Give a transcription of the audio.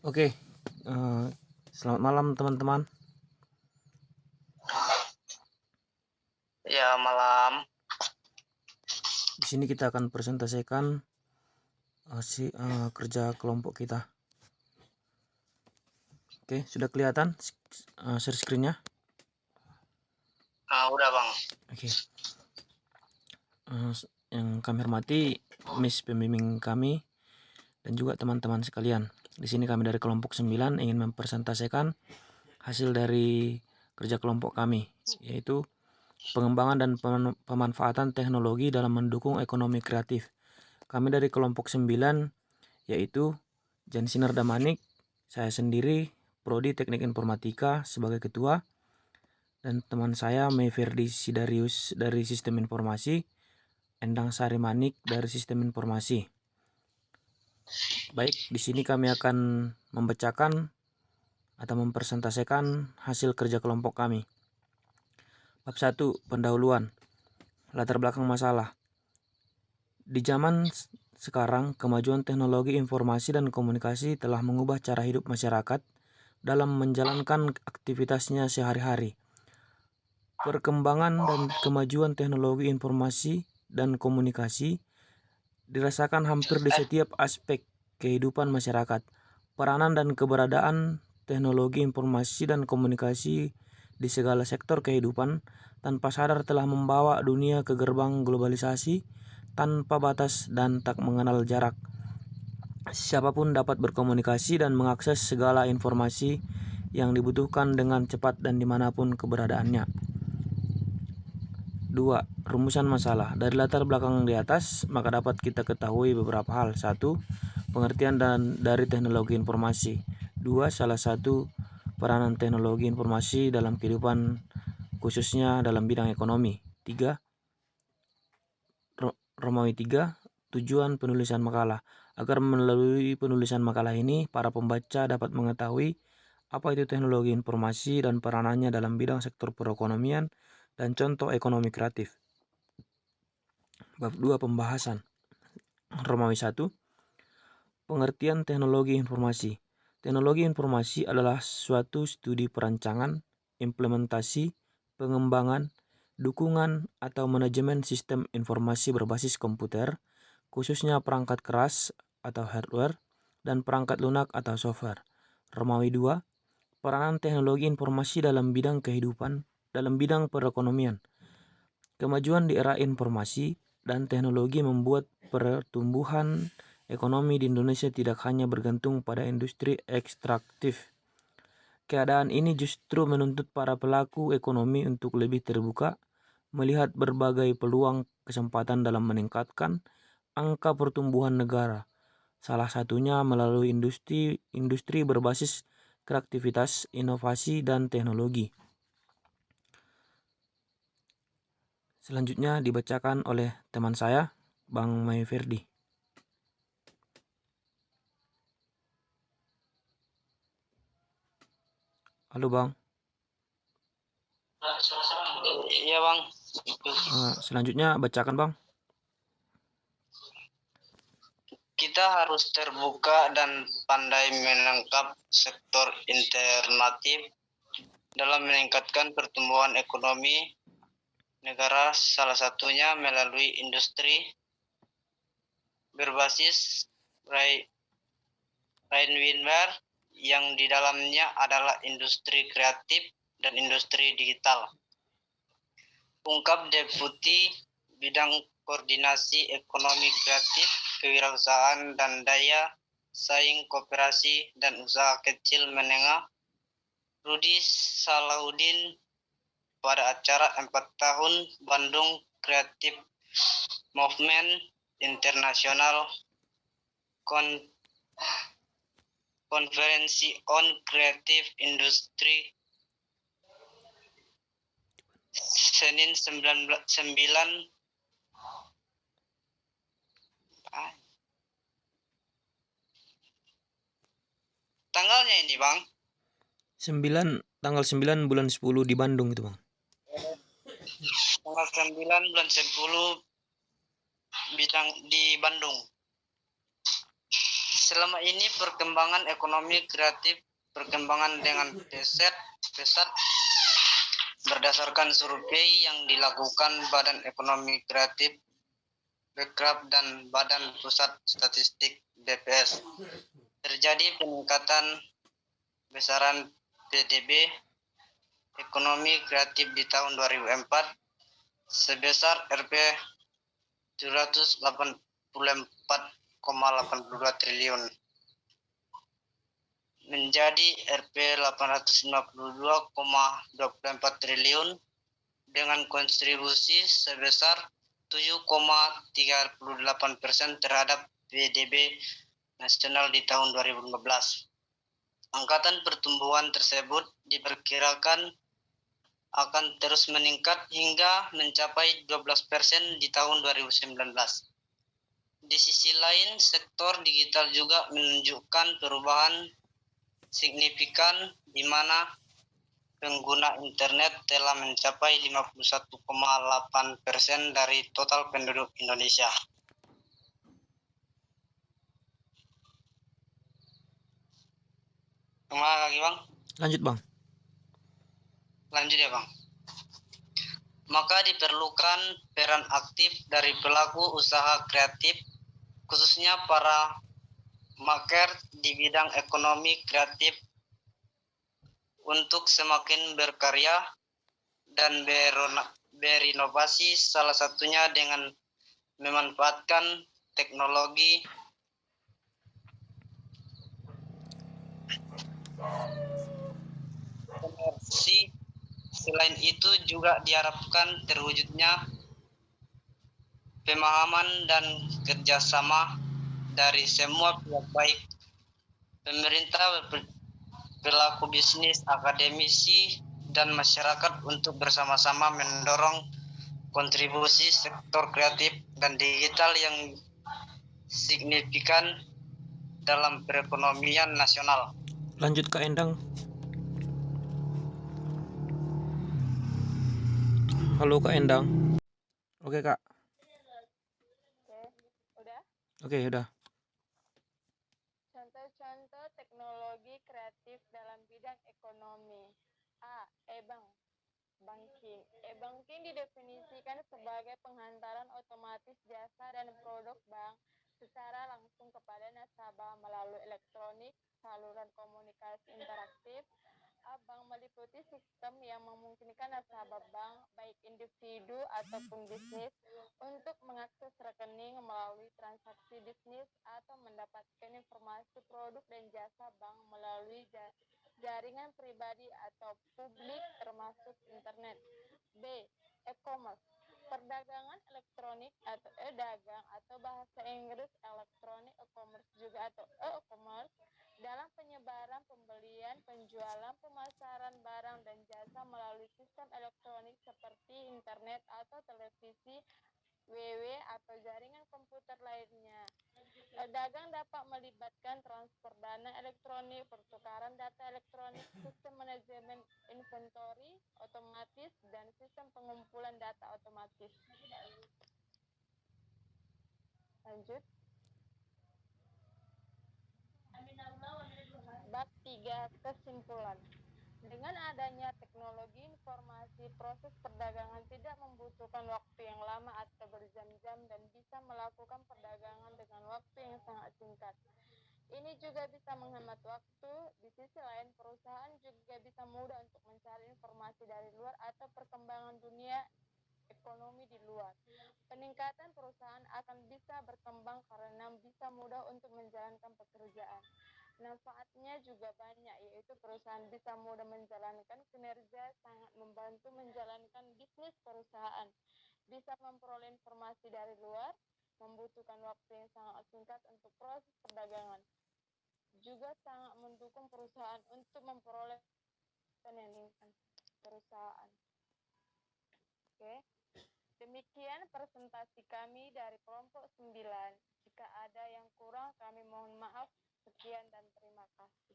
Oke, selamat malam teman-teman. Ya, malam. Di sini kita akan presentasikan kerja kelompok kita. Oke, sudah kelihatan share screen-nya? Udah, Bang. Oke. Yang kami hormati Miss pembimbing kami dan juga teman-teman sekalian. Di sini kami dari kelompok 9 ingin mempresentasikan hasil dari kerja kelompok kami, yaitu pengembangan dan pemanfaatan teknologi dalam mendukung ekonomi kreatif. Kami dari kelompok 9 yaitu Jan Sinar Damanik, saya sendiri, Prodi Teknik Informatika sebagai ketua, dan teman saya Mayverdi Sidarius dari Sistem Informasi, Endang Sari Manik dari Sistem Informasi. Baik, di sini kami akan membacakan atau mempresentasikan hasil kerja kelompok kami. Bab 1, pendahuluan. Latar belakang masalah. Di zaman sekarang, kemajuan teknologi informasi dan komunikasi telah mengubah cara hidup masyarakat dalam menjalankan aktivitasnya sehari-hari. Perkembangan dan kemajuan teknologi informasi dan komunikasi dirasakan hampir di setiap aspek kehidupan masyarakat. Peranan dan keberadaan teknologi informasi dan komunikasi di segala sektor kehidupan tanpa sadar telah membawa dunia ke gerbang globalisasi tanpa batas dan tak mengenal jarak. Siapapun dapat berkomunikasi dan mengakses segala informasi yang dibutuhkan dengan cepat dan dimanapun keberadaannya. 2. Rumusan masalah. Dari latar belakang di atas, maka dapat kita ketahui beberapa hal. 1. Pengertian dari teknologi informasi. 2. Salah satu peranan teknologi informasi dalam kehidupan, khususnya dalam bidang ekonomi. 3. Romawi 3. Tujuan penulisan makalah. Agar melalui penulisan makalah ini, para pembaca dapat mengetahui apa itu teknologi informasi dan peranannya dalam bidang sektor perekonomian dan contoh ekonomi kreatif. Bab 2, pembahasan. Romawi 1. Pengertian teknologi informasi. Teknologi informasi adalah suatu studi perancangan, implementasi, pengembangan, dukungan atau manajemen sistem informasi berbasis komputer, khususnya perangkat keras atau hardware, dan perangkat lunak atau software. Romawi 2. Peranan teknologi informasi dalam bidang kehidupan, dalam bidang perekonomian. Kemajuan di era informasi dan teknologi membuat pertumbuhan ekonomi di Indonesia tidak hanya bergantung pada industri ekstraktif. Keadaan ini justru menuntut para pelaku ekonomi untuk lebih terbuka, melihat berbagai peluang kesempatan dalam meningkatkan angka pertumbuhan negara. Salah satunya melalui industri berbasis kreativitas, inovasi, dan teknologi. Selanjutnya dibacakan oleh teman saya, Bang Mayverdi. Halo Bang. Iya, Bang. Selanjutnya bacakan Bang. Kita harus terbuka dan pandai menangkap sektor alternatif dalam meningkatkan pertumbuhan ekonomi negara, salah satunya melalui industri berbasis Rainwindware yang di dalamnya adalah industri kreatif dan industri digital. Ungkap Deputi Bidang Koordinasi Ekonomi Kreatif, Kewirausahaan dan Daya Saing Koperasi dan Usaha Kecil Menengah, Rudi Salahuddin, pada acara 4 tahun Bandung Creative Movement International Konferensi on Creative Industry Senin 9 tanggalnya ini Bang, tanggal 9 bulan 10 di Bandung itu Bang. tanggal 9 bulan 10 bidang di Bandung. Selama ini perkembangan ekonomi kreatif perkembangan dengan pesat berdasarkan survei yang dilakukan Badan Ekonomi Kreatif Bekraf dan Badan Pusat Statistik BPS. Terjadi peningkatan besaran PDB ekonomi kreatif di tahun 2004 sebesar Rp 784,82 triliun menjadi Rp 852,24 triliun dengan kontribusi sebesar 7,38% terhadap PDB nasional di tahun 2015. Angkatan pertumbuhan tersebut diperkirakan akan terus meningkat hingga mencapai 12% di tahun 2019. Di sisi lain, sektor digital juga menunjukkan perubahan signifikan di mana pengguna internet telah mencapai 51,8% dari total penduduk Indonesia. Kemana lagi, Bang? Lanjut, Bang. Lanjut ya, Bang. Maka diperlukan peran aktif dari pelaku usaha kreatif, khususnya para maker di bidang ekonomi kreatif untuk semakin berkarya dan berinovasi, salah satunya dengan memanfaatkan teknologi komersi. Selain itu juga diharapkan terwujudnya pemahaman dan kerjasama dari semua pihak baik pemerintah, pelaku bisnis, akademisi, dan masyarakat untuk bersama-sama mendorong kontribusi sektor kreatif dan digital yang signifikan dalam perekonomian nasional. Lanjut, Kak Endang. Halo, Kak Endang. Oke, Kak. Oke, udah. Contoh-contoh teknologi kreatif dalam bidang ekonomi. A. E-banking. E-banking didefinisikan sebagai penghantaran otomatis jasa dan produk bank secara langsung kepada nasabah melalui elektronik, saluran komunikasi interaktif. Bank meliputi sistem yang memungkinkan nasabah bank, baik individu ataupun bisnis, untuk mengakses rekening melalui transaksi bisnis atau mendapatkan informasi produk dan jasa bank melalui jaringan pribadi atau publik termasuk internet. B. E-commerce. Perdagangan elektronik atau e-dagang atau bahasa Inggris elektronik e-commerce juga atau e-commerce dalam penyebaran, pembelian, penjualan, pemasaran barang dan jasa melalui sistem elektronik seperti internet atau televisi, WW atau jaringan komputer lainnya. Dagang dapat melibatkan transfer dana elektronik, pertukaran data elektronik, sistem manajemen inventory otomatis, dan sistem pengumpulan data otomatis. Lanjut. Bab 3. Kesimpulan. Dengan adanya teknologi informasi, proses perdagangan tidak membutuhkan waktu yang lama atau berjam-jam dan bisa melakukan perdagangan dengan waktu yang sangat singkat. Ini juga bisa menghemat waktu. Di sisi lain, perusahaan juga bisa mudah untuk mencari informasi dari luar atau perkembangan dunia ekonomi di luar. Peningkatan perusahaan akan bisa berkembang karena bisa mudah untuk menjalankan pekerjaan. Manfaatnya juga banyak, yaitu perusahaan bisa mudah menjalankan kinerja, sangat membantu menjalankan bisnis perusahaan, bisa memperoleh informasi dari luar, membutuhkan waktu yang sangat singkat untuk proses perdagangan, juga sangat mendukung perusahaan untuk memperoleh peningkatan perusahaan. Oke. Demikian presentasi kami dari kelompok 9. Jika ada yang kurang, kami mohon maaf. Sekian dan terima kasih.